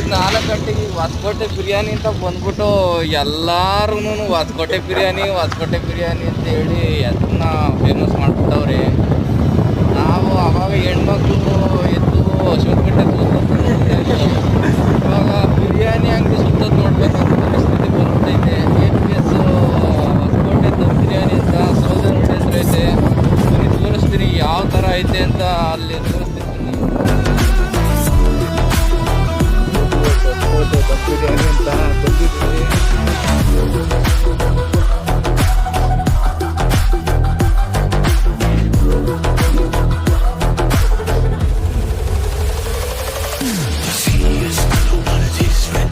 4 ಗಂಟೆಗೆ ಹೊಸಕೋಟೆ ಬಿರಿಯಾನಿ ಅಂತ ಬಂದ್ಬಿಟ್ಟು ಎಲ್ಲಾರು ಹೊಸಕೋಟೆ ಬಿರಿಯಾನಿ ಅಂತ ಹೇಳಿ ಅದನ್ನ ಫೇಮಸ್ ಮಾಡ್ಬಿಟ್ಟವ್ರೆ. ನಾವು ಅವಾಗ ಹೆಣ್ಮಕ್ಳು ಎದ್ದು ಅಶ್ವತ್ಥಕಟ್ಟೆ ಇವಾಗ ಬಿರಿಯಾನಿ ಅಂಗಡಿ ಸುತ್ತ ನೋಡ್ಬೇಕಂತ ಪರಿಸ್ಥಿತಿ ಬಂದ್ಬಿಟ್ಟೈತೆ. APS ಹೊಸಕೋಟೆ ದಮ್ ಬಿರಿಯಾನಿ ಅಂತ ಸೌದೆ ರೋಡ್ ಹೆಸರು ಐತೆ. ಬನ್ನಿ ತೋರಿಸ್ತೀನಿ ಯಾವ ಥರ ಐತೆ ಅಂತ. ಅಲ್ಲಿ ತೋರಿಸ್ತೀನಿ ಬನ್ನಿ. ಹೊಸಕೋಟೆ ದಮ್ ಬಿರಿಯಾನಿ ಅಂತ ಬಂದಿದ್ದೀವಿ. See, you still wanna taste red